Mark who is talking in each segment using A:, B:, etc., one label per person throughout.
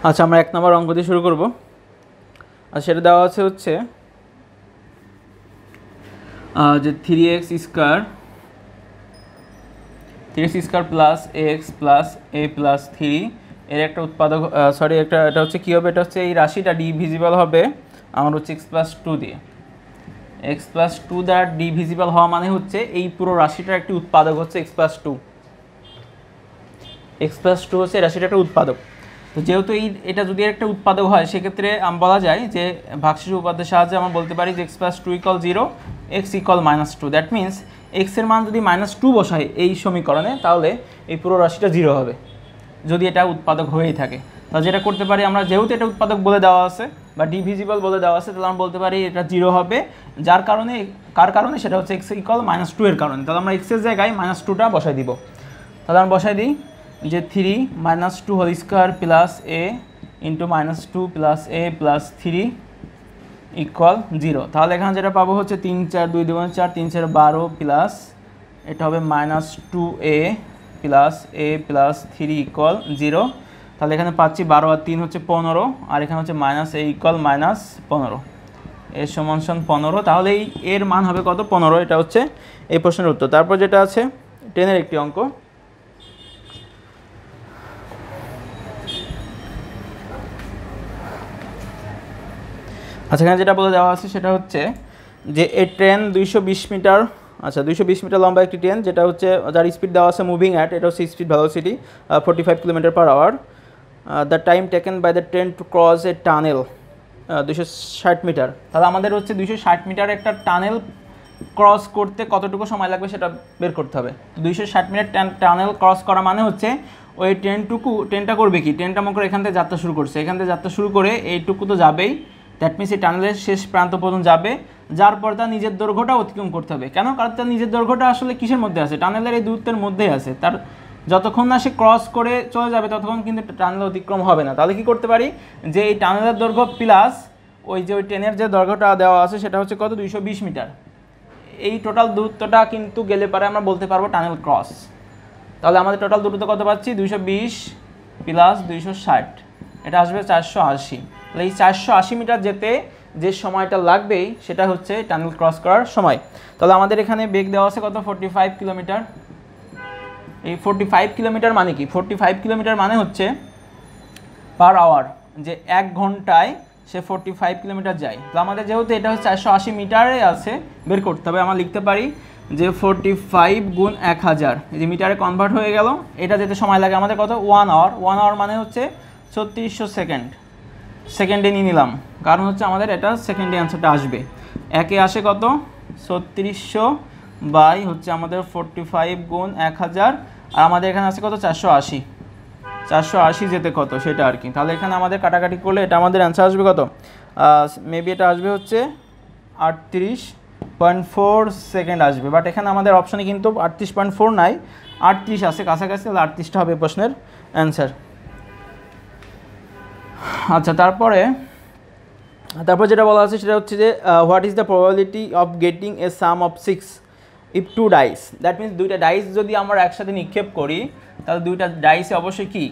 A: আচ্ছা, আমরা 1 নম্বর অঙ্ক দিয়ে শুরু করব। আর সেটা দেওয়া আছে হচ্ছে যে 3x square plus x plus a plus 3 এর একটা উৎপাদক, সরি এটা হচ্ছে কী হবে, এটা হচ্ছে এই রাশিটা ডিভিজিবল হবে আমার হচ্ছে x প্লাস 2 দিয়ে। x প্লাস 2 দ্বারা ডিভিজিবল হওয়া মানে হচ্ছে এই পুরো রাশিটার একটি উৎপাদক হচ্ছে x প্লাস 2। x প্লাস 2 হচ্ছে রাশিটার একটা উৎপাদক। তো যেহেতু এটা যদি একটা উৎপাদক হয় সেক্ষেত্রে বলা যায় যে ভাগশেষ উপপাদ্যের সাহায্যে আমরা বলতে পারি যে x plus 2 equal 0, x equal -2। That means x এর মান যদি -2 বসাই এই সমীকরণে তাহলে এই পুরো রাশিটা 0 হবে যদি এটা উৎপাদক হয়েই থাকে। তাহলে যেটা করতে পারি আমরা, যেহেতু এটা উৎপাদক বলে দেওয়া আছে বা ডিভিজিবল বলে দেওয়া আছে, তাহলে আমরা বলতে পারি এটা 0 হবে, যার কারণে কার কারণে সেটা হচ্ছে x ইকুয়াল -2 এর কারণে। তাহলে আমরা x এর জায়গায় -2টা বসাই দিব। তাহলে আমরা বসাই দিই যে 3 - 2 whole square plus a into -2 plus a plus 3 equal 0। তাহলে এখানে যেটা পাবো হচ্ছে 3 4 2 2 4 3 4 12 প্লাস এটা হবে -2a plus a plus 3 equal 0। তাহলে এখানে পাচ্ছি 12 আর 3 হচ্ছে 15, আর এখানে হচ্ছে -a ইকুয়াল -15, a সমান 15। তাহলে এই এর মান হবে কত? 15। এটা হচ্ছে এই প্রশ্নের উত্তর। তারপর যেটা আছে 10 এর একটি অঙ্ক। আচ্ছা, এখানে যেটা বলে দেওয়া আছে সেটা হচ্ছে যে এই ট্রেন 220 মিটার, আচ্ছা 220 মিটার লম্বা একটি ট্রেন, যেটা হচ্ছে যার স্পিড দেওয়া আছে মুভিং অ্যাট, এটা হচ্ছে speed velocity 45 km/h। The time taken by the train to cross a tunnel 260 metre. তাহলে আমাদের হচ্ছে 260 মিটার একটা টানেল ক্রস করতে কতটুকু সময় লাগবে সেটা বের করতে হবে। 260 মিটার টানেল ক্রস করা মানে হচ্ছে ওই ট্রেনটা করবে কি, ট্রেনটা মনে করে এখান থেকে যাত্রা শুরু করছে, এখান থেকে যাত্রা শুরু করে এইটুকু তো যাবেই, দ্যাট মিনস এই টানেলের শেষ প্রান্ত পর্যন্ত যাবে, যার পর তার নিজের দৈর্ঘ্যটা অতিক্রম করতে হবে। কেন? কারণ তার নিজের দৈর্ঘ্যটা আসলে কিসের মধ্যে আছে, টানেলের এই দূরত্বের মধ্যেই আছে। তার যতক্ষণ না সে ক্রস করে চলে যাবে ততক্ষণ কিন্তু টানেল অতিক্রম হবে না। তাহলে কি করতে পারি যে এই টানেলের দৈর্ঘ্য প্লাস ওই যে ওই ট্রেনের যে দৈর্ঘ্যটা দেওয়া আছে সেটা হচ্ছে কত, 220 মিটার। এই টোটাল দূরত্বটা কিন্তু গেলে পারে আমরা বলতে পারবো টানেল ক্রস। তাহলে আমাদের টোটাল দূরত্ব কত পাচ্ছি, 220 প্লাস 260, এটা আসবে 480। তাহলে এই 480 মিটার যেতে যে সময়টা লাগবেই সেটা হচ্ছে টানেল ক্রস করার সময়। তাহলে আমাদের এখানে বেগ দেওয়া আছে কত, 45 কিলোমিটার। এই 45 কিলোমিটার মানে কি, 45 কিলোমিটার মানে হচ্ছে পার আওয়ার, যে 1 ঘন্টায় সে 45 কিলোমিটার যায়। তো আমাদের যেহেতু এটা হচ্ছে 480 মিটারে আছে, বের করতে হবে। আমরা লিখতে পারি যে 45 গুণ 1000, এই যে মিটারে কনভার্ট হয়ে গেল। এটা যেতে সময় লাগে আমাদের কত, 1 আওয়ার। 1 আওয়ার মানে হচ্ছে 3600 সেকেন্ড। সেকেন্ডে নিয়ে নিলাম কারণ হচ্ছে আমাদের এটা সেকেন্ডে অ্যান্সারটা আসবে। একে আসে কত, 3600 বাই হচ্ছে আমাদের 45 গুণ 1000, আর আমাদের এখানে আছে কত, 480। 480 যেতে কত সেটা আর কি। তাহলে এখানে আমাদের কাটাকাটি করলে এটা আমাদের অ্যান্সার আসবে কত, মেবি এটা আসবে হচ্ছে 38.4 সেকেন্ড আসবে। বাট এখানে আমাদের অপশানে কিন্তু 38.4 নাই, 38 আছে কাছাকাছি। তাহলে 38টা হবে প্রশ্নের অ্যান্সার। আচ্ছা, তারপর যেটা বলা আছে সেটা হচ্ছে যে what is the probability of getting a sum of 6 if 2 dice. That means দুইটা ডাইস যদি আমরা একসাথে নিক্ষেপ করি তাহলে দুইটা ডাইসে অবশ্যই কি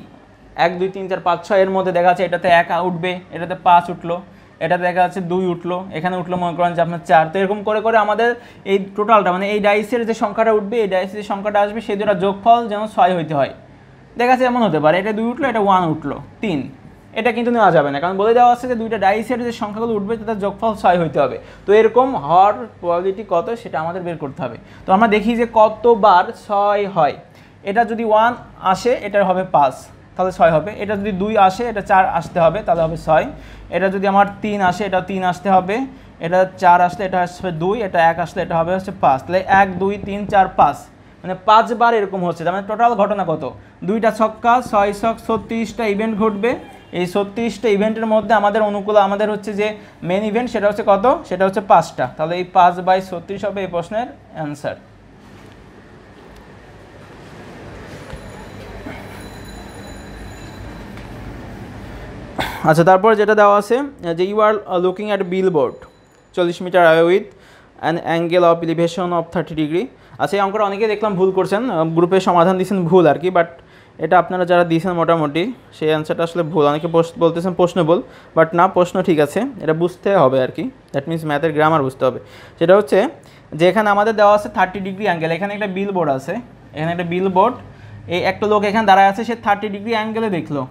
A: 1 2 3 4 5 6 এর মধ্যে দেখা যাচ্ছে এটাতে 1 উঠবে, এটাতে 5 উঠলো, এটাতে দেখা যাচ্ছে 2 উঠলো, এখানে উঠলো মনে করেন যে আপনার 4। তো এরকম করে করে আমাদের এই টোটালটা মানে এই ডাইসের যে সংখ্যাটা উঠবে, এই ডাইসের যে সংখ্যাটা আসবে সেই দুটো যোগফল যেন 6 হইতে হয়। দেখা যাচ্ছে এমন হতে পারে এটা 2 উঠলো, এটা 1 উঠলো, 3, এটা কিন্তু নেওয়া যাবে না, কারণ বলে দেওয়া আছে যে দুইটা ডাইসের যে সংখ্যাগুলো উঠবে তাদের যোগফল 6 হইতে হবে। তো এরকম হওয়ার প্রবাবিলিটি কত সেটা আমাদের বের করতে হবে। তো আমরা দেখি যে কতবার 6 হয়। এটা যদি 1 আসে এটার হবে 5, তাহলে 6 হবে। এটা যদি 2 আসে এটা 4 আসতে হবে, তাহলে হবে 6। এটা যদি আমার 3 আসে এটা 3 আসতে হবে, এটা 4 আসলে এটা আসবে 2, এটা 1 আসলে এটা হবে হচ্ছে 5। তাহলে 1 2 3 4 5 মানে 5 বার এরকম হচ্ছে। তার মানে টোটাল ঘটনা কত, 2টা ছক্কা 6 ছক 36টা ইভেন্ট ঘটবে। এই 36টা ইভেন্টের মধ্যে আমাদের অনুকূল আমাদের হচ্ছে যে মেন ইভেন্ট সেটা হচ্ছে কত, সেটা হচ্ছে 5টা। তাহলে এই 5/36 হবে এই প্রশ্নের অ্যান্সার। আচ্ছা, তারপর যেটা দেওয়া আছে যে you are looking at billboard 40 metre away with an angle of elevation of 30 degree. আচ্ছা, এই অঙ্কটা অনেকেই দেখলাম ভুল করছেন, গ্রুপে সমাধান দিচ্ছেন ভুল আর কি, বাট এটা আপনারা যারা দিয়েছেন মোটামুটি সেই অ্যান্সারটা আসলে ভুল। অনেকে বলতেছেন প্রশ্নবল, বাট না, প্রশ্ন ঠিক আছে, এটা বুঝতে হবে আর কি। দ্যাট মিনস ম্যাথের গ্রামার বুঝতে হবে। সেটা হচ্ছে যে এখানে আমাদের দেওয়া আছে 30 ডিগ্রি অ্যাঙ্গেল, এখানে একটা বিল বোর্ড আছে, এখানে একটা বিল বোর্ড, এই একটা লোক এখানে দাঁড়ায় আছে, সে 30 ডিগ্রি অ্যাঙ্গেলে দেখলো,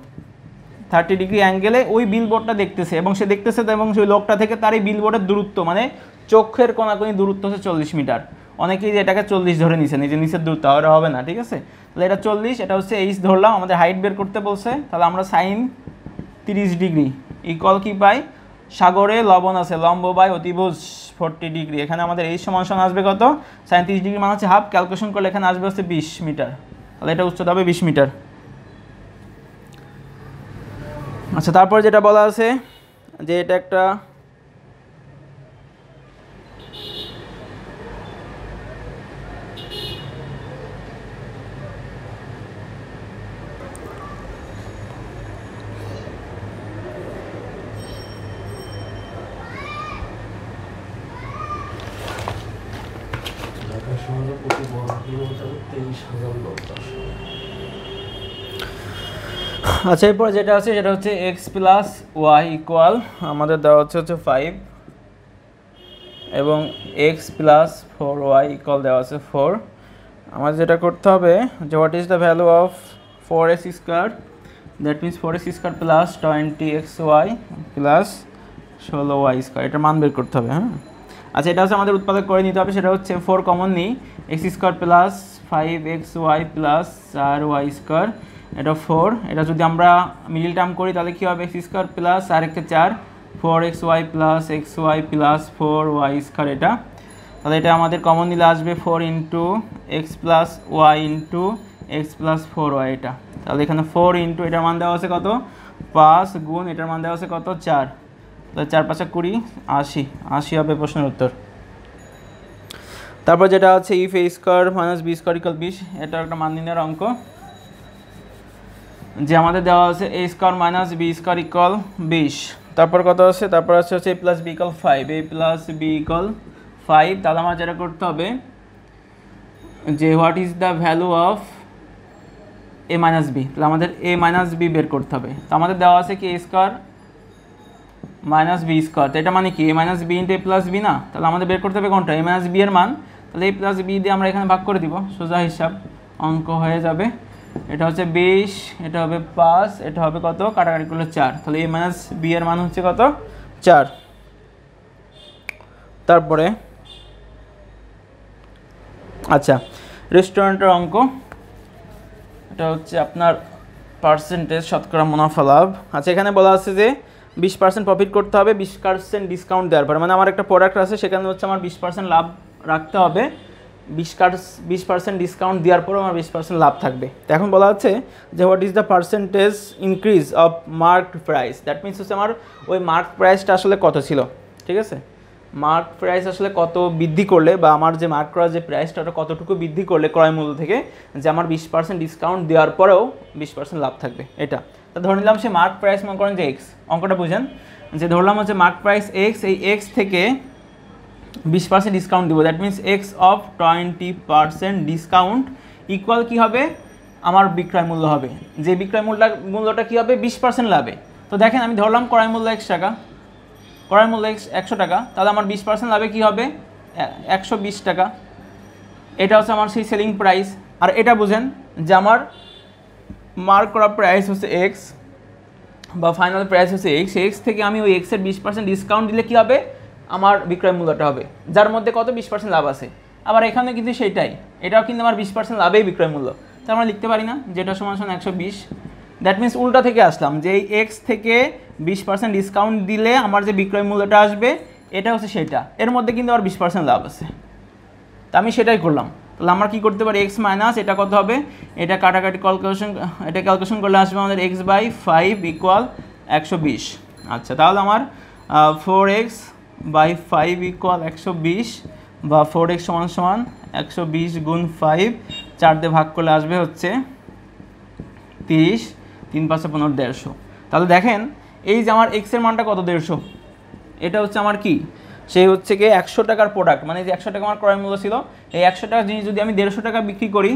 A: 30 ডিগ্রি অ্যাঙ্গেলে ওই বিল বোর্ডটা দেখতেছে, এবং সে দেখতেছে এবং সেই লোকটা থেকে তার এই বিল বোর্ডের দূরত্ব মানে চোখের কোনাকুনি দূরত্ব হচ্ছে 40 মিটার। অনেকেই এটাকে 40 ধরে নিছে, নিচের দূরত্ব, আর হবে না, ঠিক আছে। তাহলে এটা 40, এটা হচ্ছে এইচ ধরলাম, আমাদের হাইট বের করতে বলছে, তাহলে আমরা সাইন 30 ডিগ্রি ইকুয়াল কি পাই, সাগরে লবণ আছে, লম্ব বাই অতিভুজ 40 ডিগ্রি, এখানে আমাদের এই সমান আসবে কত, সাইন 30 ডিগ্রি মানে হচ্ছে হাফ, ক্যালকুলেশন করলে এখানে আসবে হচ্ছে 20 মিটার, তাহলে এটা উচ্চতা হবে 20 মিটার। আচ্ছা, তারপর যেটা বলা আছে যে এটা একটা আচ্ছা, এরপর যেটা আছে সেটা হচ্ছে এক্স প্লাস ওয়াই ইকুয়াল আমাদের দেওয়া হচ্ছে 5 এবং এক্স প্লাস 4y ইকুয়াল দেওয়া আছে 4। আমাদের যেটা করতে হবে যে what is the value of 4x square, that means 4x square plus 20xy plus 16y square, এটার মান বের করতে হবে। হ্যাঁ, আচ্ছা, এটা হচ্ছে আমাদের উৎপাদক করে নিতে হবে, সেটা হচ্ছে 4 কমন নিই, x square plus 5xy plus 4y square, এটা 4, এটা যদি আমরা মিডল টার্ম করি তাহলে কী হবে, এক্স স্কোয়ার প্লাস আর একটা 4, 4xy plus xy plus 4y square, এটা তাহলে এটা আমাদের কমন নিলে আসবে 4 into x plus y into x plus 4y, এটা তাহলে এখানে 4 ইন্টু এটার মান দেওয়া আছে কত 5 গুণ এটার মান দেওয়া আছে কত 4, তাহলে 4 5 20, 80 হবে প্রশ্নের উত্তর। তারপর যেটা আছে if a square minus B square equal 20, এটা একটা মান নির্ণয়ের অঙ্ক, যে আমাদের দেওয়া আছে A square minus B square equal 20, তারপর কত আছে, তারপর হচ্ছে A plus B equal 5, A plus B equal 5, তাহলে আমার যেটা করতে হবে যে what is the value of A minus B, তাহলে আমাদের এ মাইনাস বি বের করতে হবে। তো আমাদের দেওয়া আছে কি এ স্কোয়ার মাইনাস বি স্কোয়ার, তো এটা মানে কি এ মাইনাস বি ইন্টু এ প্লাস বি না, তাহলে আমাদের বের করতে হবে কোনটা, এ মাইনাস বি এর মান, তাহলে এ প্লাস বি দিয়ে আমরা এখানে ভাগ করে দিব, সোজা হিসাব অঙ্ক হয়ে যাবে। এটা হচ্ছে 20, এটা হবে 5, এটা হবে কত, কাটাকাটি করলে 4, তাহলে এ মাইনাস বি এর মান হচ্ছে কত 4। তারপরে আচ্ছা, রেস্টুরেন্টের অঙ্ক, এটা হচ্ছে আপনার পার্সেন্টেজ শতকরা মুনাফা লাভ। আচ্ছা, এখানে বলা আছে যে 20% প্রফিট করতে হবে 20% ডিসকাউন্ট দেওয়ার পরে, মানে আমার একটা প্রোডাক্ট আছে সেখানে হচ্ছে আমার 20% লাভ রাখতে হবে, 20% ডিসকাউন্ট দেওয়ার পরেও আমার 20% লাভ থাকবে। তো এখন বলা হচ্ছে যে what is the percentage increase of marked price, that means হচ্ছে আমার ওই মার্ক প্রাইসটা আসলে কত ছিল, ঠিক আছে, মার্ক প্রাইস আসলে কত বৃদ্ধি করলে বা আমার যে মার্ক করা যে প্রাইসটা ওটা কতটুকু বৃদ্ধি করলে ক্রয় মূল্য থেকে যে আমার 20% ডিসকাউন্ট দেওয়ার পরেও 20% লাভ থাকবে। এটা তো ধরে নিলাম সে মার্ক প্রাইস মনে করেন যে এক্স, অঙ্কটা বুঝেন, যে ধরলাম হচ্ছে মার্ক প্রাইস এক্স, এই এক্স থেকে 20% ডিসকাউন্ট দিব, that means X of 20% discount equal কী হবে, আমার বিক্রয় মূল্য হবে, যে বিক্রয় মূল্যটা কী হবে 20% লাভে। তো দেখেন আমি ধরলাম ক্রয় মূল্য 1 টাকা, ক্রয় মূল্য 100 টাকা, তাহলে আমার 20% লাভে কী হবে 120 টাকা, এটা হচ্ছে আমার সেই সেলিং প্রাইস। আর এটা বুঝেন যে আমার মার্ক করা প্রাইস হচ্ছে এক্স বা ফাইনাল প্রাইস হচ্ছে এক্স, এক্স থেকে আমি ওই এক্সের 20% ডিসকাউন্ট দিলে কী হবে, আমার বিক্রয় মূল্যটা হবে, যার মধ্যে কত 20% লাভ আছে। আবার এখানে কিন্তু সেইটাই, এটাও কিন্তু আমার 20% লাভেই বিক্রয় মূল্য, তো আমরা লিখতে পারি না যেটা সমান 120, দ্যাট মিনস উল্টা থেকে আসলাম যে এই এক্স থেকে 20% ডিসকাউন্ট দিলে আমার যে বিক্রয় মূল্যটা আসবে এটা হচ্ছে সেটা, এর মধ্যে কিন্তু আবার 20% লাভ আছে, তা আমি সেটাই করলাম। তাহলে আমরা কী করতে পারি, এক্স মাইনাস এটা কত হবে, এটা কাটাকাটি ক্যালকুলেশন করলে আসবে আমাদের এক্স বাই 5 ইকুয়াল 120। আচ্ছা, তাহলে আমার 4x বাই 5 ইকুয়াল 120 বা 4x সমান সমান 120 গুণ 5, 4 দিয়ে ভাগ করলে আসবে হচ্ছে 30, 3 5 15, 150। তাহলে দেখেন এই যে আমার এক্সের মানটা কত 150, এটা হচ্ছে আমার কি, সেই হচ্ছে গিয়ে 100 টাকার প্রোডাক্ট, মানে যে 100 টাকা আমার ক্রয় মূল্য ছিল, এই 100 টাকার জিনিস যদি আমি 150 টাকা বিক্রি করি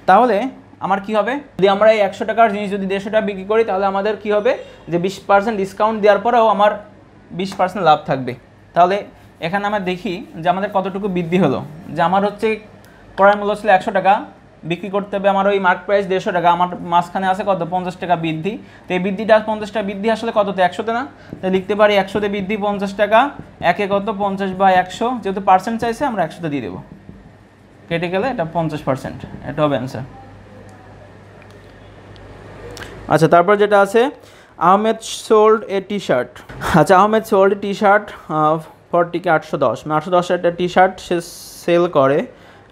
A: তাহলে আমার কি হবে, যদি আমরা এই 100 টাকার জিনিস যদি 150 টাকা বিক্রি করি তাহলে আমাদের কি হবে যে 20% ডিসকাউন্ট দেওয়ার পরেও আমার 20% লাভ থাকবে। তাহলে এখানে আমরা দেখি যে আমাদের কতটুকু বৃদ্ধি হলো, যে আমার হচ্ছে ক্রয় মূল্য ছিল 100 টাকা, বিক্রি করতে হবে আমার ওই মার্ক প্রাইস 150 টাকা, আমার মাঝখানে আছে কত 50 টাকা বৃদ্ধি। তো এই বৃদ্ধিটা 50 টাকা বৃদ্ধি আসলে কততে 100তে না, তাই লিখতে পারি 100তে বৃদ্ধি 50 টাকা, একে কত 50/100, যেহেতু পার্সেন্ট চাইছে আমরা 100তে দিয়ে দেবো, কেটে গেলে এটা 50%, এটা হবে অ্যান্সার। আচ্ছা তারপর যেটা আছে Ahmed sold a T shirt. আচ্ছা Ahmed sold T shirt for TK 810, 810 একটা টি শার্ট সে সেল করে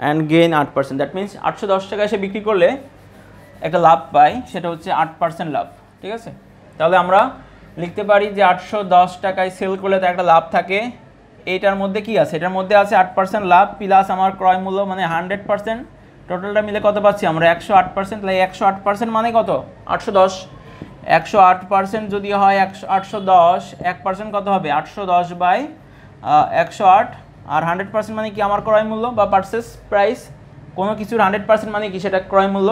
A: অ্যান্ড গেইন 8%, দ্যাট মিনস 810 টাকায় সে বিক্রি করলে একটা লাভ পায়, সেটা হচ্ছে 8% লাভ। ঠিক আছে, তাহলে আমরা লিখতে পারি যে 810 টাকায় সেল করলে তার একটা লাভ থাকে। এইটার মধ্যে কি আছে, এটার মধ্যে আছে 8% লাভ প্লাস আমার ক্রয় মূল্য মানে 100%, টোটালটা মিলে কত পাচ্ছি আমরা 108%। তাহলে 108% মানে কত 810, 108% যদি হয় 810, 1% কত হবে 810/108, আর 100% মানে কি আমার ক্রয় মূল্য বা পারচেস প্রাইস, কোনো কিছুর 100% মানে কি সেটা ক্রয় মূল্য।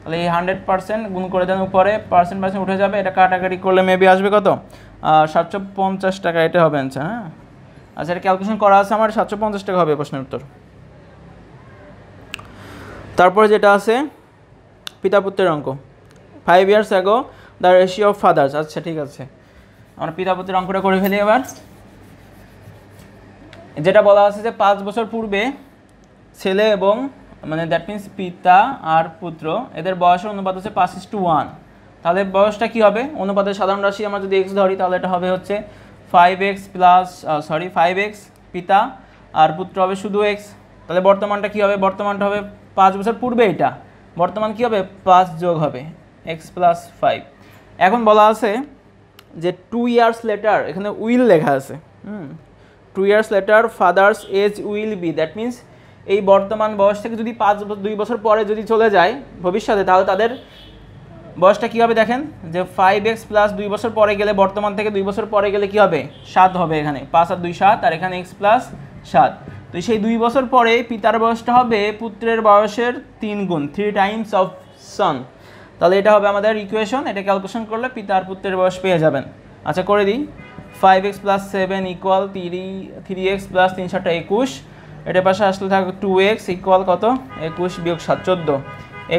A: তাহলে এই 100% গুণ করে দেন উপরে, পার্সেন্ট উঠে যাবে, এটা কাটাকাটি করলে মেবি আসবে কত 750 টাকা, এটা হবে অ্যান্সার। হ্যাঁ আচ্ছা এটা ক্যালকুলেশন করা আছে আমার, 750 টাকা হবে প্রশ্নের উত্তর। তারপরে যেটা আছে পিতা পুত্রের অঙ্ক, 5 years ago the ratio of father's. আচ্ছা ঠিক আছে, আমরা পিতা পুত্রের অঙ্কটা করে ফেলি এবার। যেটা বলা আছে যে 5 বছর পূর্বে ছেলে এবং মানে দ্যাট মিনস পিতা আর পুত্র এদের বয়সের অনুপাত হচ্ছে 5:1। তাহলে বয়সটা কি হবে, অনুপাতের সাধারণ রাশি আমরা যদি এক্স ধরি তাহলে এটা হবে হচ্ছে 5x পিতা আর পুত্র হবে শুধু এক্স। তাহলে বর্তমানটা কি হবে, বর্তমানটা হবে 5 বছর পূর্বে, এটা বর্তমান কি হবে 5 যোগ হবে x+5। এখন বলা আছে যে 2 years later, এখানে উইল লেখা আছে 2 years later father's age will be, that means এই বর্তমান বয়স থেকে যদি 2 বছর পরে যদি চলে যায় ভবিষ্যতে, তাহলে তাদের বয়সটা কী হবে দেখেন, যে 5x + 2 বছর পরে গেলে বর্তমান থেকে 2 বছর পরে গেলে কি হবে 7 হবে, এখানে 5 আর 2 7, আর এখানে x+7। তো সেই 2 বছর পরে পিতার বয়সটা হবে পুত্রের বয়সের 3 গুণ, 3 times of son। তাহলে এটা হবে আমাদের ইকুয়েশন, এটা ক্যালকুলেশন করলে পিতা আর পুত্রের বয়স পেয়ে যাবেন। আচ্ছা করে দিই, 5x + 7 = 3x + 3 7 21, এটার পাশে আসলে থাকবে 2x = কত 21 - 7 14,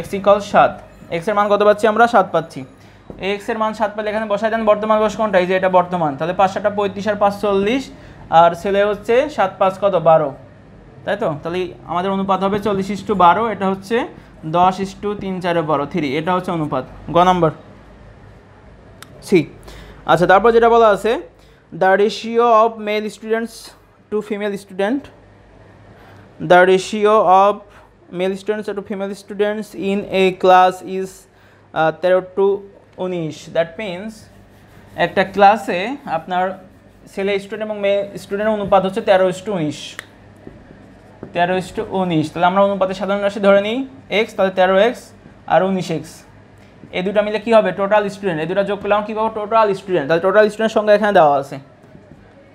A: x = 7। x এর মান কত পাচ্ছি আমরা 7 পাচ্ছি, x এর মান 7 পেলে এখানে বসাই দেন বর্তমান বয়স কোনটা, এই যে এটা বর্তমান। তাহলে 5 7 35 আর 5 40, আর ছেলে হচ্ছে 7 5 কত 12, তাই তো। তাহলে আমাদের অনুপাত হবে 40:12, এটা হচ্ছে 10:3 4 12 3, এটা হচ্ছে অনুপাত গ নাম্বার সি। আচ্ছা তারপর যেটা বলা আছে the ratio of male students to female student, the ratio of male students to female students in a class is 13:19, that means একটা ক্লাসে আপনার ছেলে স্টুডেন্ট এবং মেয়ে স্টুডেন্টের অনুপাত হচ্ছে 13:19, 13:19। তাহলে আমরা অনুপাতের সাধারণ রাশি ধরে নিই x, তাহলে 13x আর 19x, এই দুটো মিলে কি হবে টোটাল স্টুডেন্ট, এই দুটো যোগ করলাম কি পাবো টোটাল স্টুডেন্ট। তাহলে টোটাল স্টুডেন্ট সংখ্যা এখানে দেওয়া আছে,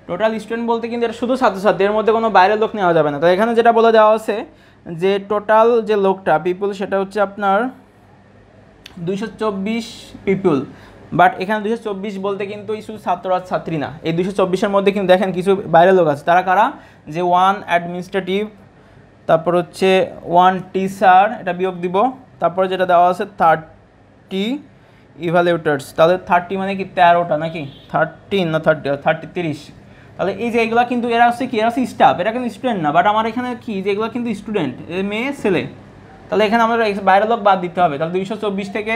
A: টোটাল স্টুডেন্ট বলতে কিন্তু এটা শুধু ছাত্রছাত্রী, এর মধ্যে কোনো বাইরের লোক নেওয়া যাবে না। তো এখানে যেটা বলে দেওয়া আছে যে টোটাল যে লোকটা পিপল সেটা হচ্ছে আপনার 224 পিপল, বাট এখানে 224 বলতে কিন্তু শুধু ছাত্র আর ছাত্রী না, এই 224-এর মধ্যে কিন্তু দেখেন কিছু বাইরের লোক আছে। তারা কারা, যে 1 অ্যাডমিনিস্ট্রেটিভ, তারপর হচ্ছে 1 টিচার, এটা বিয়োগ দিব, তারপরে যেটা দেওয়া আছে 30 ইভ্যালুয়েটার্স। তাহলে 30 মানে কি 13টা নাকি 13 না 30 30। তাহলে এই যে এগুলো কিন্তু এরা হচ্ছে কি, এরা হচ্ছে স্টাফ, এরা কিন্তু স্টুডেন্ট না, বাট আমার এখানে কি যে এগুলো কিন্তু স্টুডেন্ট, মেয়ে ছেলে। তাহলে এখানে আমাদের বাইরের লোক বাদ দিতে হবে। তাহলে 224 থেকে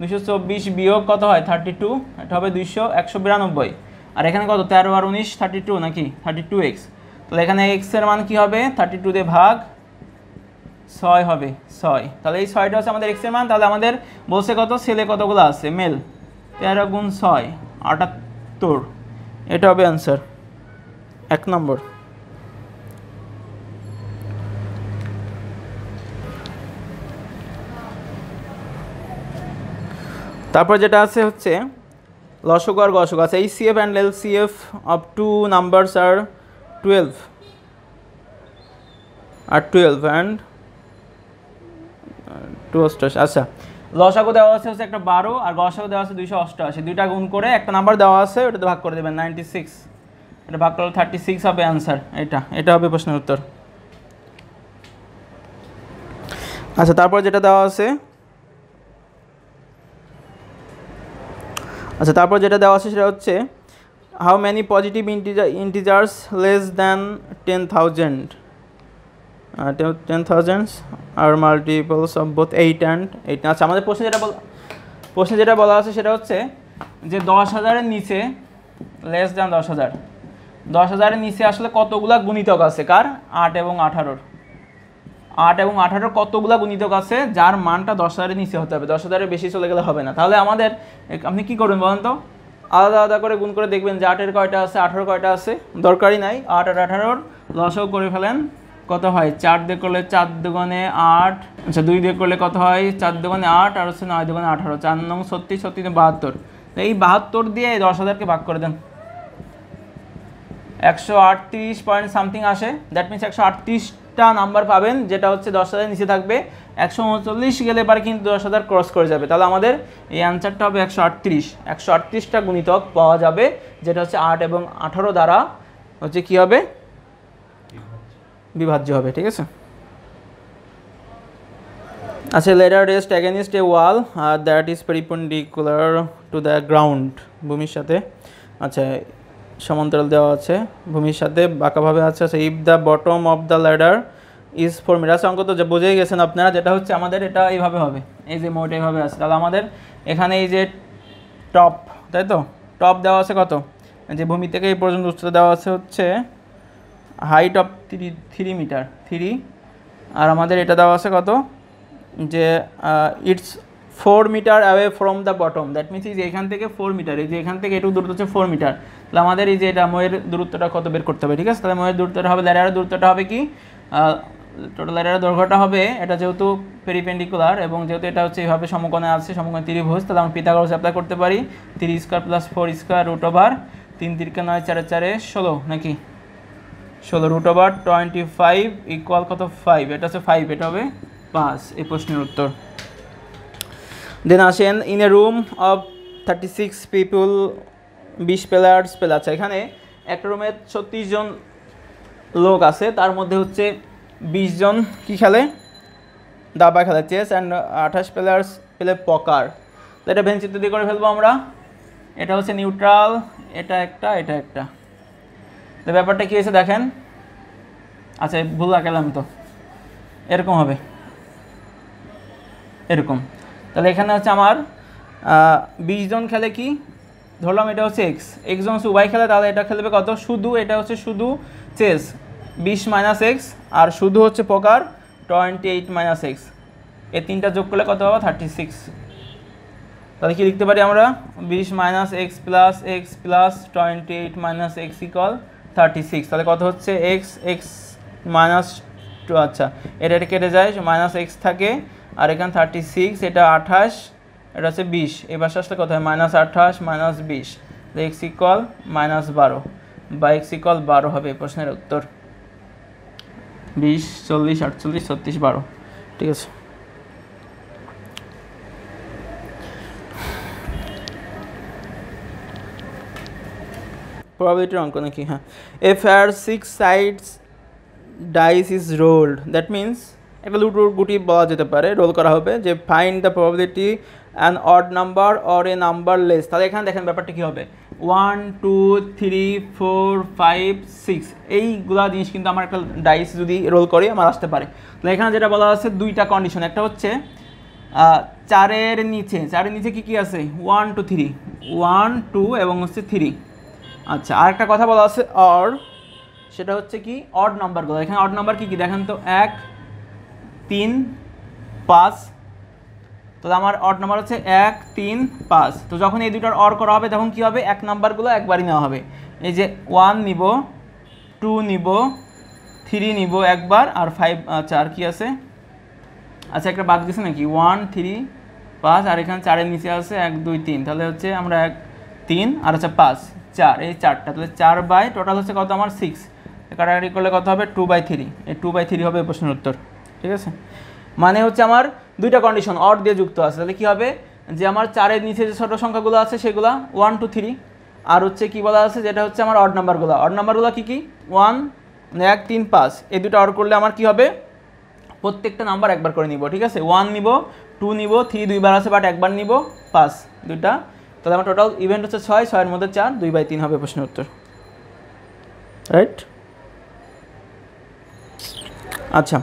A: 224 বিয়োগ কত হয় 32, এটা হবে 192। আর এখানে কত 13 আর 19 32 নাকি 32x। তাহলে এখানে x এর মান কি হবে 32 দিয়ে ভাগ 6 হবে 6। তাহলে এই 6টা হচ্ছে আমাদের x এর মান। তাহলে আমাদের বলছে কত ছেলে কতগুলো আছে মেল 13 × 6 78, এটা হবে অ্যান্সার 1 নম্বর। তারপর যেটা আছে হচ্ছে লসগু আর গসগু। আচ্ছা HCF and LCF of two numbers are 12 and 288। আচ্ছা, লসাগু দেওয়া আছে হচ্ছে একটা 12 আর গসাগু দেওয়া আছে 288, দুইটা গুণ করে একটা নাম্বার দেওয়া আছে ওটাতে ভাগ করে দেবেন 96, এটা ভাগ করলে 36 হবে অ্যান্সার। এটা হবে প্রশ্নের উত্তর। আচ্ছা, তারপর যেটা দেওয়া আছে, সেটা হচ্ছে how many positive integers less than 10,000 আর মাল্টিপলস অফ বোথ 8 and 8। আচ্ছা, আমাদের প্রশ্নে যেটা বলা আছে সেটা হচ্ছে যে 10,000-এর নিচে, লেস দ্যান 10,000, 10,000-এর নিচে আসলে কতগুলা গুণিতক আছে, কার? 8 এবং 18-র। 8 এবং 18-র কতগুলা গুণিতক আছে যার মানটা 10,000-এর নিচে হতে হবে, 10,000-এর বেশি চলে গেলে হবে না। তাহলে আমাদের আপনি কি করবেন বলেন তো? আলাদা আলাদা করে গুণ করে দেখবেন যে 8-এর কয়টা আছে, 18-র কয়টা আছে, দরকারই নাই। 8 আর 18-র লসাগু করে ফেলেন, কত হয়? 4 দিয়ে করলে 4 দুগুণে 8, আচ্ছা 2 দিয়ে করলে কত হয়? 4 দুগুণে 8 আর হচ্ছে 9 দুগুণে 18, 4 নং 36, 36 72। এই 72 দিয়ে 10,000-কে ভাগ করে দেন, 138 পয়েন্ট সামথিং আসে। দ্যাট মিনস 138টা নাম্বার পাবেন যেটা হচ্ছে 10,000-এর নিচে থাকবে। 139 গেলে এবার কিন্তু 10,000 ক্রস করে যাবে। তাহলে আমাদের এই অ্যান্সারটা হবে 138টা গুণিতক পাওয়া যাবে, যেটা হচ্ছে 8 এবং 18 দ্বারা হচ্ছে কী হবে? বিভাজ্য হবে। ঠিক আছে। আচ্ছা, ladder rest against a wall that is perpendicular to the ground, ভূমির সাথে, আচ্ছা সমান্তরাল দেওয়া আছে, ভূমির সাথে বাঁকাভাবে আছে। আচ্ছা, if the bottom of the ladder is 4 metre, অঙ্ক তো বুঝেই গেছেন আপনারা, যেটা হচ্ছে আমাদের এটা এইভাবে হবে, এই যে মোট এইভাবে আছে। তাহলে আমাদের এখানে এই যে টপ, তাই তো, টপ দেওয়া আছে কত? যে ভূমি থেকে এই পর্যন্ত উচ্চতা দেওয়া আছে হচ্ছে হাইট অফ 3 মিটার 3, আর আমাদের এটা দেওয়া আছে কত? যে it's 4 metre away from the bottom, that means এই যে এখান থেকে 4 মিটার, এই যে এখান থেকে এটুকু দূরত্ব হচ্ছে 4 মিটার। তাহলে আমাদের এই যে এটা ময়ের দূরত্বটা কত বের করতে হবে। ঠিক আছে, তাহলে ময়ের দূরত্বটা হবে, ল্যাডারের দূরত্বটা হবে কি, টোটাল ল্যাডারের দৈর্ঘ্যটা হবে, এটা যেহেতু পেরিপেন্ডিকুলার এবং যেহেতু এটা হচ্ছে এইভাবে সমকোণে আছে, সমকোণে ত্রিভুজ, তাহলে আমরা পিথাগোরাস অ্যাপ্লাই করতে পারি। 3 square plus 4 square root over 3 3 9 4 4 16 নাকি 16 রুট ওভার 25 ইকুয়াল কত? 5। এটা হচ্ছে 5, এটা হবে 5, এই প্রশ্নের উত্তর। দেন আসেন, in a room of 36 people 20 players play. আচ্ছা, এখানে একটা রুমে 36 জন লোক আছে, তার মধ্যে হচ্ছে 20 জন কী খেলে? দাবা খেলে, চেস, অ্যান্ড 28 প্লেয়ার্স প্লে পকার। তো এটা ভেঞ্চিত্র দিয়ে করে ফেলবো আমরা। এটা হচ্ছে নিউট্রাল, এটা একটা। তো ব্যাপারটা কী হয়েছে দেখেন। আচ্ছা, ভুল আঁকালাম তো, এরকম হবে, এরকম। তাহলে এখানে হচ্ছে আমার 20 জন খেলে, কি ধরলাম, এটা হচ্ছে এক্স জন হচ্ছে উভয় খেলে, তাহলে এটা খেলবে কত? শুধু, এটা হচ্ছে শুধু চেস 20 মাইনাস এক্স, আর শুধু হচ্ছে পকার 28 মাইনাস এক্স, এই তিনটা যোগ করলে কত হবে? 36। তাহলে কি লিখতে পারি আমরা? 20 minus x plus 28 minus x equal 36। তাহলে কত হচ্ছে? এক্স মাইনাস 2, আচ্ছা এটা কেটে যায়, মাইনাস এক্স থাকে, আর এখানে 36, এটা 28, এটা হচ্ছে 20, এই পাশে আসলে কত হয়? Minus 28 minus 20, x equal minus 12 বা এক্স ইকুয়াল 12 হবে এই প্রশ্নের উত্তর। 20 40 48 36 12। ঠিক আছে। প্রবাবিলিটির অঙ্ক নাকি? হ্যাঁ। If are 6 sides dice is rolled, that means একটা লুটোর গুটি বলা যেতে পারে, রোল করা হবে, যে find the probability an odd number or a number less. তাহলে এখানে দেখেন ব্যাপারটা কী হবে, 1 2 3 4 5 6 এইগুলা জিনিস কিন্তু আমার একটা ডাইস যদি রোল করি আমার আসতে পারে। তাহলে এখানে যেটা বলা আছে দুইটা কন্ডিশন, একটা হচ্ছে 4-এর নিচে কী কী আছে? 1 2 3, 1 2 এবং হচ্ছে 3। আচ্ছা, আরেকটা কথা বলা আছে অর, সেটা হচ্ছে কি অড নাম্বারগুলো। এখানে অড নাম্বার কী কী দেখেন তো, 1 3 5। তো আমার অড নাম্বার হচ্ছে 1 3 5। তো যখন এই দুটোর অর করা হবে তখন কী হবে? এক নাম্বারগুলো একবারই নেওয়া হবে। এই যে 1 নিব, 2 নিব, 3 নিব একবার, আর 5। আচ্ছা, আর কি আছে? আচ্ছা, একটা বাদ গেছে নাকি? 1 3 5, আর এখানে 4-এর নিচে আছে 1 2 3। তাহলে হচ্ছে আমরা 1 3 আর হচ্ছে 5 4, এই 4টা। তাহলে 4 বাই টোটাল হচ্ছে কত আমার? 6। কাটাকাটি করলে কত হবে? 2/3। এই 2/3 হবে এই প্রশ্নের উত্তর। ঠিক আছে। মানে হচ্ছে আমার দুইটা কন্ডিশন অড দিয়ে যুক্ত আছে, তাহলে কী হবে যে আমার 4-এর নিচে যে ছোটো সংখ্যাগুলো আছে সেগুলো 1 2 3, আর হচ্ছে কী বলা আছে যেটা হচ্ছে আমার অড নাম্বারগুলো কী কী 1 1 3 5, এই দুটো অড করলে আমার কী হবে প্রত্যেকটা নাম্বার একবার করে নিব, ঠিক আছে 1 নিব 2 নিব 3 দুইবার আছে বাট একবার নিব 5 দুইটা, তাহলে আমার টোটাল ইভেন্ট হচ্ছে 6, 6-এর মধ্যে 4, 2/3 হবে প্রশ্নের উত্তর, রাইট। আচ্ছা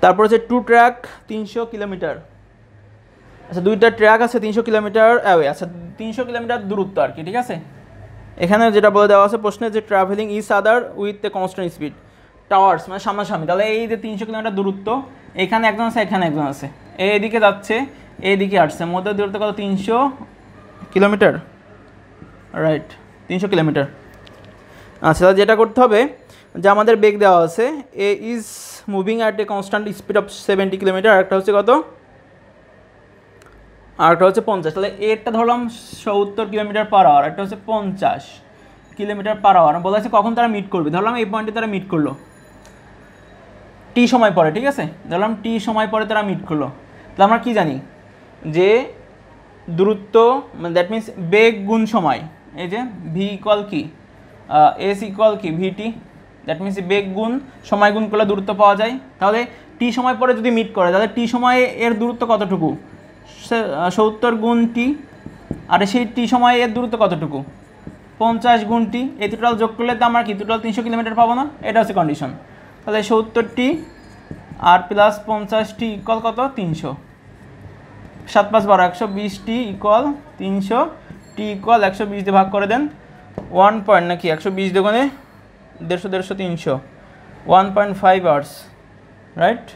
A: তারপর হচ্ছে 2 ট্র্যাক 300 কিলোমিটার। আচ্ছা দুইটা ট্র্যাক আছে 300 কিলোমিটার অ্যাওয়ে, আচ্ছা 300 কিলোমিটার দূরত্ব আর কি, ঠিক আছে। এখানে যেটা বলে দেওয়া আছে প্রশ্নে যে travelling is other with a constant speed towers, মানে সামনাসামনি, তাহলে এই যে 300 কিলোমিটার দূরত্ব, এখানে একজন আছে এখানে একজন আছে, এইদিকে যাচ্ছে এইদিকে আসছে, মধ্যে দূরত্ব কত 300 কিলোমিটার, রাইট 300 কিলোমিটার। আচ্ছা তাহলে যেটা করতে হবে যে আমাদের বেগ দেওয়া আছে A is moving at a constant speed of 70 kilometre, আরেকটা হচ্ছে কত, আরেকটা হচ্ছে 50, তাহলে এরটা ধরলাম 70 কিলোমিটার পার আওয়ার, একটা হচ্ছে 50 কিলোমিটার পার আওয়ার। বলা আছে কখন তারা মিট করবে, ধরলাম এই পয়েন্টে তারা মিট করলো টি সময় পরে, ঠিক আছে ধরলাম টি সময় পরে তারা মিট করলো, তাহলে আমরা কি জানি যে দূরত্ব মানে দ্যাট মিনস বেগ গুণ সময়, এই যে ভি ইকুয়াল কি এস ইকুয়াল কি ভিটি, দ্যাট মিনস বেগ গুণ সময় গুণ করলে দূরত্ব পাওয়া যায়। তাহলে টি সময় পরে যদি মিট করে তাহলে টি সময়ে এর দূরত্ব কতটুকু 70 গুণ টি, আর সেই টি সময়ে এর দূরত্ব কতটুকু 50 গুণ টি, এই টোটাল যোগ করলে তো আমরা কি টোটাল 300 কিলোমিটার পাবো না, এটা হচ্ছে কন্ডিশন। তাহলে 70টি আর প্লাস 50টি ইকুয়াল কত 300, 7 5 12 120টি ইকুয়াল 300, টি ইকুয়াল 120 দিয়ে ভাগ করে দেন 1 পয়েন্ট নাকি 120 দোকানে 150 150 300 1.5 আওয়ার্স, রাইট।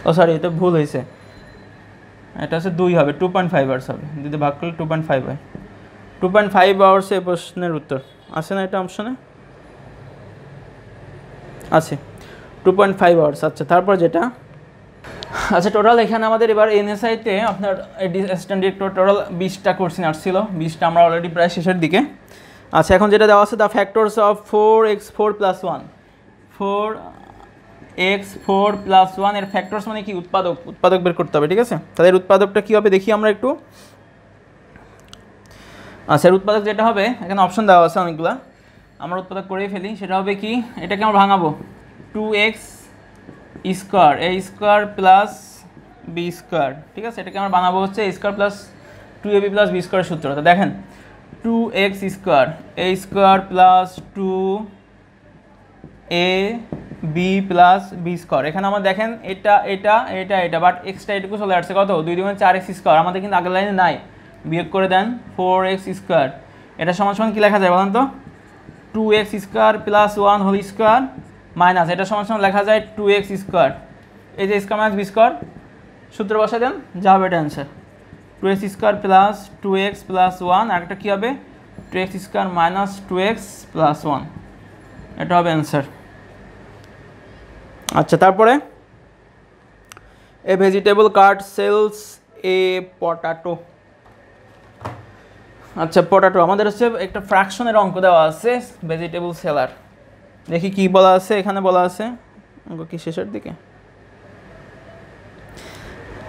A: ও সরি এটা ভুল হয়েছে, এটা হচ্ছে 2 হবে 2.5 আওয়ার্স হবে, যদি ভাগ করলে 2.5 হয়, 2.5 আওয়ার্স এই প্রশ্নের উত্তর আছে না এটা অপশনে আছে 2.5 আওয়ার্স। আচ্ছা তারপর যেটা আচ্ছা টোটাল এখানে আমাদের এবার এনএসআইতে আপনার অ্যাসিস্ট্যান্ট ডিরেক্টর টোটাল 20টা কোশ্চেন আসছিল, 20টা আমরা অলরেডি প্রায় শেষের দিকে। আচ্ছা এখন যেটা দেওয়া আছে the factors of 4x4 + 1, 4x4 + 1 এর ফ্যাক্টরস মানে কি উৎপাদক বের করতে হবে, ঠিক আছে। তাদের উৎপাদকটা কী হবে দেখি আমরা একটু। আচ্ছা এর উৎপাদক যেটা হবে এখানে অপশন দেওয়া আছে অনেকগুলা, আমরা উৎপাদক করেই ফেলি, সেটা হবে কি এটাকে আমরা ভাঙাবো 2x square a square plus b square, ঠিক আছে এটাকে আমরা বানাবো হচ্ছে a square plus 2ab plus b স্কোয়ারের সূত্র। তো দেখেন 2x square a square plus 2ab plus b square, এখানে আমরা দেখেন এটা এটা এটা এটা বাট এক্সট্রা এটুকু চলে আসছে কত 2 × 4x স্কোয়ার, আমাদের কিন্তু আগের লাইনে নাই, বিয়োগ করে দেন 4x স্কোয়ার, এটা সমান সমান কী লেখা যায় বলেন তো 2x square plus 1 whole square minus এটা সমান সমান লেখা যায় 2x স্কোয়ার, এই যে স্কোয়ার মাইনাস বি স্কোয়ার সূত্র বসাই দেন যা হবে এটা answer 2x square plus 2x plus 1, আর একটা কী হবে 2x square minus 2x plus 1, এটা হবে অ্যান্সার। আচ্ছা তারপরে এ ভেজিটেবল কার্ট সেলস এ পটাটো, আচ্ছা পটাটো আমাদের হচ্ছে একটা ফ্র্যাকশনের অঙ্ক দেওয়া আছে ভেজিটেবল সেলার, দেখি কি বলা আছে এখানে, বলা আছে অঙ্ক কি শেষের দিকে।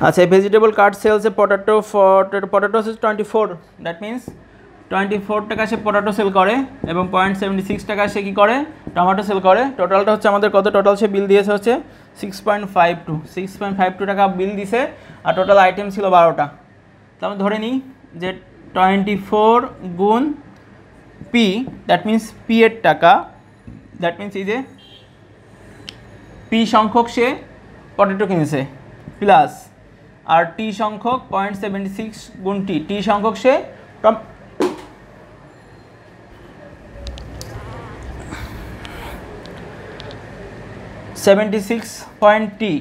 A: আচ্ছা ভেজিটেবল কার্ট সেলস এ পটাটো পটাটো হচ্ছে 24, দ্যাট মিনস 24 টাকা সে পটাটো সেল করে এবং 0.76 টাকা সে কী করে টমেটো সেল করে, টোটালটা হচ্ছে আমাদের কত, টোটাল সে বিল দিয়েছে হচ্ছে 6.52 টাকা বিল দিছে, আর টোটাল আইটেম ছিল 12টা। তো আমরা ধরে নিই যে 24 গুণ পি, দ্যাট মিনস পি এর টাকা, দ্যাট মিনস এই যে পি সংখ্যক সে পটেটো কিনেছে প্লাস আর টি সংখ্যক 0.76 গুণ টি, টি সংখ্যক সে 76 টি,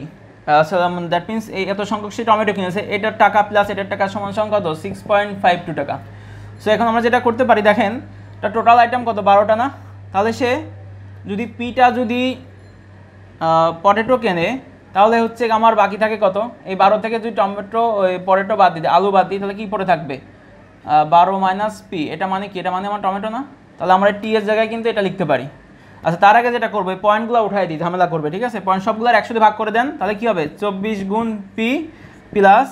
A: দ্যাট মিনস এই এত সংখ্যক সে টমেটো কিনেছে, এটার টাকা প্লাস এটার টাকা সমান সমান কত 6.52 টাকা। সো এখন আমরা যেটা করতে পারি দেখেন এটা টোটাল আইটেম কত 12টা না, তাহলে সে যদি পিটা যদি পটেটো কেনে তাহলে হচ্ছে আমার বাকি থাকে কত, এই 12 থেকে যদি টমেটো পটেটো বাদ দিই আলু বাদ দিই তাহলে কি পড়ে থাকবে 12 মাইনাস পি, এটা মানে কি, এটা মানে আমার টমেটো না, তাহলে আমরা টি এর জায়গায় কিন্তু এটা লিখতে পারি। আচ্ছা, তার আগে যেটা করবো, এই পয়েন্টগুলো উঠাই দিই, ঝামেলা করবে, ঠিক আছে? পয়েন্ট সবগুলো 100 ভাগ করে দেন, তাহলে কী হবে? 24 গুণ পি প্লাস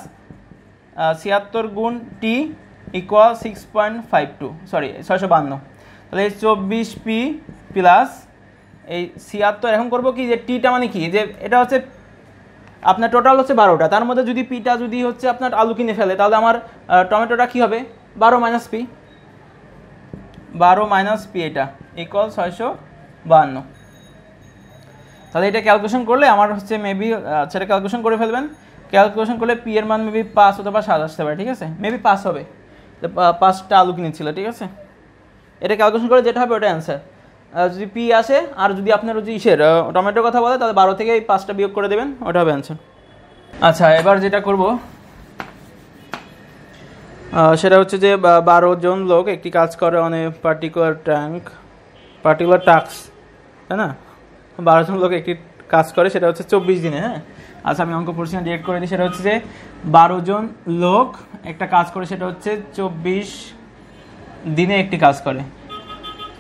A: 76 গুণ টি ইকুয়াল 6.52, সরি 652। তাহলে এই 24 পি প্লাস এই 76, এখন করবো কি, যে টিটা মানে কি, যে এটা হচ্ছে আপনার টোটাল হচ্ছে 12টা, তার মধ্যে যদি পিটা যদি হচ্ছে আপনার আলু কিনে ফেলে, তাহলে আমার টমেটোটা কী হবে? 12 মাইনাস পি, 12 মাইনাস পি, এটা ইকুয়াল 652। তাহলে এটা ক্যালকুলেশন করলে আমার হচ্ছে মেবি, সেটা ক্যালকুলেশন করে ফেলবেন। ক্যালকুলেশন করলে পি এর মান মেবি 5 অথবা 7 আসতে পারে, ঠিক আছে? মেবি 5 হবে, 5টা আলু কিনেছিল, ঠিক আছে? এটা ক্যালকুলেশন করে যেটা হবে ওটা অ্যান্সার। যদি পি আসে আর যদি আপনার যদি টমেটোর কথা বলে, তাহলে 12 থেকে এই 5টা বিয়োগ করে দেবেন, ওটা হবে অ্যান্সার। আচ্ছা, এবার যেটা করব সেটা হচ্ছে যে 12 জন লোক একটি কাজ করে অন এ পার্টিকুলার টাস্ক, তাই না? 12 জন লোক একটি কাজ করে, সেটা হচ্ছে 24 দিনে। হ্যাঁ, আচ্ছা, আমি অঙ্ক পড়ছি না, ডিরেক্ট করে দিই। সেটা হচ্ছে যে 12 জন লোক একটা কাজ করে, সেটা হচ্ছে 24 দিনে একটি কাজ করে।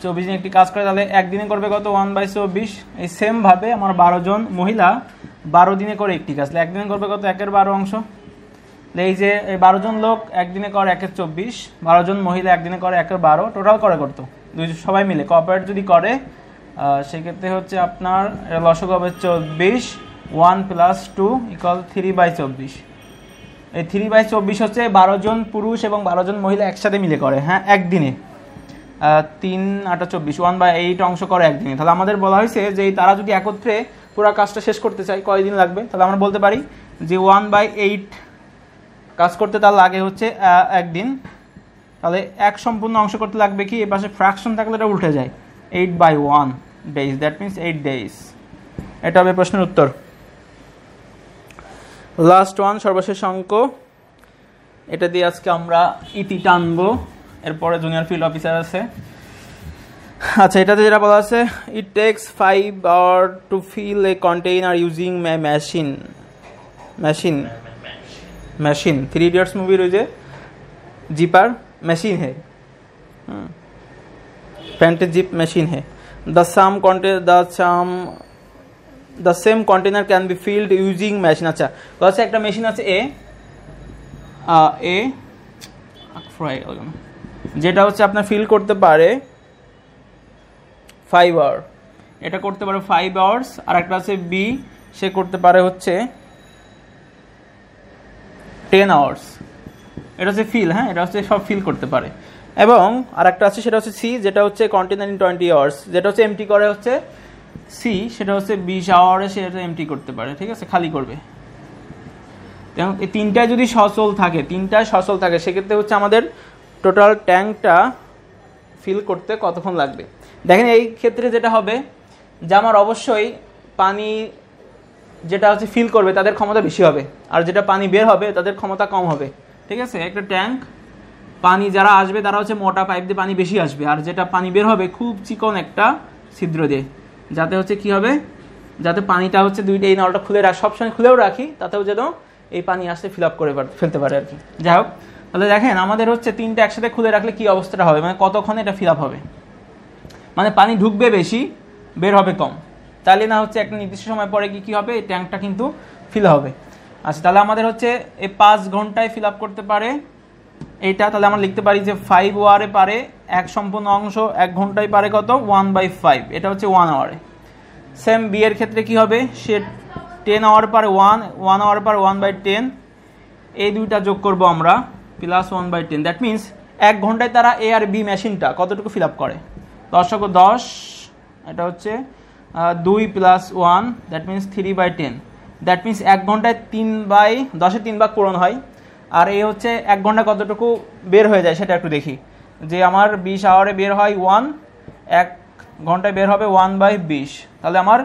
A: 24 দিনে একটি কাজ করে, তাহলে একদিনে করবে কত? 1/24। এই সেমভাবে আমার 12 জন মহিলা 12 দিনে করে একটি কাজ, একদিনে করবে কত? 1/12 অংশ। এই যে এই 12 জন লোক একদিনে করে 1/24, 12 জন মহিলা একদিনে করে 1/12, টোটাল করে কত? সবাই মিলে কোঅপারেট যদি করে, সেক্ষেত্রে হচ্ছে আপনার লসক হবে 24, 1 + 2 = 3/24। এই 3/24 হচ্ছে 12 জন পুরুষ এবং 12 জন মহিলা একসাথে মিলে করে, হ্যাঁ, একদিনে। 3 8 24, 1/8 অংশ করে একদিনে। তাহলে আমাদের বলা হয়েছে যে তারা যদি একত্রে পুরো কাজটা শেষ করতে চায়, কয়দিন লাগবে? তাহলে আমরা বলতে পারি যে 1/8 কাজ করতে তার লাগে হচ্ছে একদিন। তাহলে এক সম্পূর্ণ অংশ করতে লাগবে কি, এর পাশে ফ্র্যাকশন থাকলে এটা উল্টে যায়, 8/1 days, দ্যাট মিনস 8 days। এটা হবে প্রশ্নের উত্তর। লাস্ট ওয়ান, সর্বশেষ অঙ্ক, এটা দিয়ে আজকে আমরা ইতি টানবো, এরপরে জুনিয়র ফিল্ড অফিসার আছে। আচ্ছা, এটাতে যেটা বলা আছে, it takes 5 hours to fill a container using machine 3 Idiots movie रोजे जीपर मशीन है, पेंटे जीप मशीन है। The same container can be filled using machine. अच्छा, कौन एक मेशिन আছে এ যেটা হচ্ছে আপনার ফিল করতে পারে 5 hours, এটা করতে পারে 5 hours, আর একটা আছে বি, সে করতে পারে হচ্ছে 10 hours। এটা হচ্ছে ফিল, হ্যাঁ, এটা হচ্ছে সব ফিল করতে পারে। এবং আর একটা আছে, সেটা হচ্ছে সি, যেটা হচ্ছে কন্টেনার ইন 20 hours, যেটা হচ্ছে এমটি করে হচ্ছে সি, সেটা হচ্ছে 20 hours সেটা এমটি করতে পারে, ঠিক আছে, খালি করবে। এবং এই তিনটায় যদি সচল থাকে, সেক্ষেত্রে হচ্ছে আমাদের টোটাল ট্যাঙ্কটা ফিল করতে কতক্ষণ লাগবে। দেখেন, এই ক্ষেত্রে যেটা হবে যে আমার অবশ্যই পানি যেটা হচ্ছে ফিল করবে তাদের ক্ষমতা বেশি হবে, আর যেটা পানি বের হবে তাদের ক্ষমতা কম হবে, ঠিক আছে? একটা ট্যাঙ্ক, পানি যারা আসবে তারা হচ্ছে মোটা পাইপ দিয়ে পানি বেশি আসবে, আর যেটা পানি বের হবে খুব চিকন একটা ছিদ্র দিয়ে, যাতে হচ্ছে কি হবে, যাতে পানিটা হচ্ছে দুইটা এই নলটা খুলে সবসময় খুলেও রাখি, তাতেও যেন এই পানি আসতে ফিল আপ করে ফেলতে পারে আর কি। যাই হোক, তাহলে দেখেন আমাদের হচ্ছে তিনটা একসাথে খুলে রাখলে কি অবস্থাটা হবে, মানে কতক্ষণে এটা ফিল আপ হবে, মানে পানি ঢুকবে বেশি, বের হবে কম, তাহলে না হচ্ছে একটা নির্দিষ্ট সময় পরে কি হবে, এই ট্যাঙ্কটা কিন্তু ফিল হবে। আচ্ছা, তাহলে আমাদের হচ্ছে এই 5 ঘন্টায় ফিল আপ করতে পারে এইটা। তাহলে আমরা লিখতে পারি যে 5 hours পারে এক সম্পূর্ণ অংশ, 1 ঘন্টায় পারে কত? 1/5, এটা হচ্ছে 1 hour। সেম বি এর ক্ষেত্রে কি হবে, সে 10 hours পারে 1 hour পারে 1/10, এই দুইটা যোগ করব আমরা, প্লাস 1/10, দ্যাট মিনস 1 ঘন্টায় তারা এ আর বি মেশিনটা কতটুকু ফিল আপ করে? 10, এটা হচ্ছে 2 + 1, দ্যাট মিনস 3/10, দ্যাট মিনস 1 ঘন্টায় 3/10 3 ভাগ পূরণ হয়। আর এই হচ্ছে 1 ঘন্টা কতটুকু বের হয়ে যায় সেটা একটু দেখি, যে আমার 20 hours বের হয় 1, 1 ঘন্টায় বের হবে 1/20, তাহলে আমার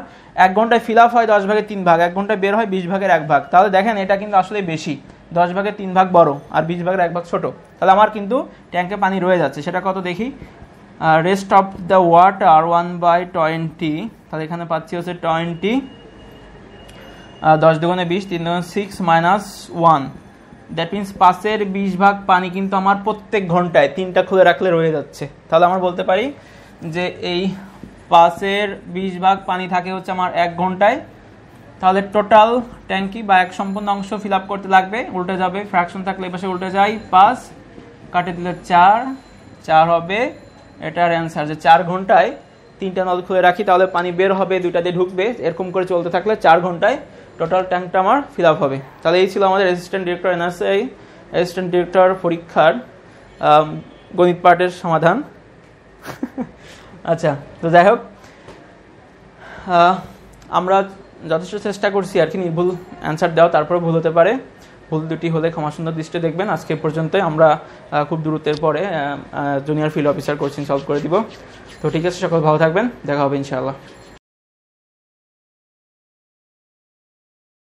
A: 1 ঘন্টায় ফিল আপ হয় 10 ভাগের 3 ভাগ, 1 ঘন্টায় বের হয় 20 ভাগের 1 ভাগ। তাহলে দেখেন এটা কিন্তু আসলে বেশি, 10 ভাগের 3 ভাগ বড় আর 20 ভাগের 1 ভাগ ছোট। তাহলে আমার কিন্তু ট্যাঙ্কে পানি রয়ে যাচ্ছে, সেটা কত দেখি, রেস্ট অফ দ্য ওয়াটার 1/20, তাহলে এখানে পাচ্ছি হচ্ছে 20, 10 × 20, 3 × 6 - 1, দ্যাট মিনস 5-এর 20 ভাগ পানি কিন্তু আমার প্রত্যেক ঘন্টায় 3টা খুলে রাখলে রয়ে যাচ্ছে। তাহলে আমরা বলতে পারি যে এই 5-এর 20 ভাগ পানি থাকে হচ্ছে আমার 1 ঘন্টায়। তাহলে টোটাল ট্যাঙ্কি বা এক সম্পূর্ণ অংশ ফিল আপ করতে লাগবে, উল্টে যাবে, ফ্র্যাকশন থাকলে এই পাশে উল্টে যায়, 5 কাটে দিলে 4 হবে এটার অ্যান্সার। যে 4 ঘন্টায় 3টা নল খুলে রাখি তাহলে পানি বের হবে, 2টা দিয়ে ঢুকবে, এরকম করে চলতে থাকলে 4 ঘন্টায় টোটাল ট্যাঙ্কটা আমার ফিল আপ হবে। তাহলে এই ছিল আমাদের assistant director NSI assistant director পরীক্ষার গণিত পাঠের সমাধান। আচ্ছা, তো যাই হোক, আমরা যথেষ্ট চেষ্টা করছি আর কি নির্ভুল অ্যান্সার দেওয়া, তারপরে ভুল হতে পারে, ভুল দুটি হলে ক্ষমা সুন্দর দৃষ্টি দেখবেন। আজকে পর্যন্তই, আমরা খুব দূরত্বের পরে junior field officer coaching solve করে দিব। তো ঠিক আছে, সকল ভালো থাকবেন, দেখা হবে ইনশাআল্লাহ।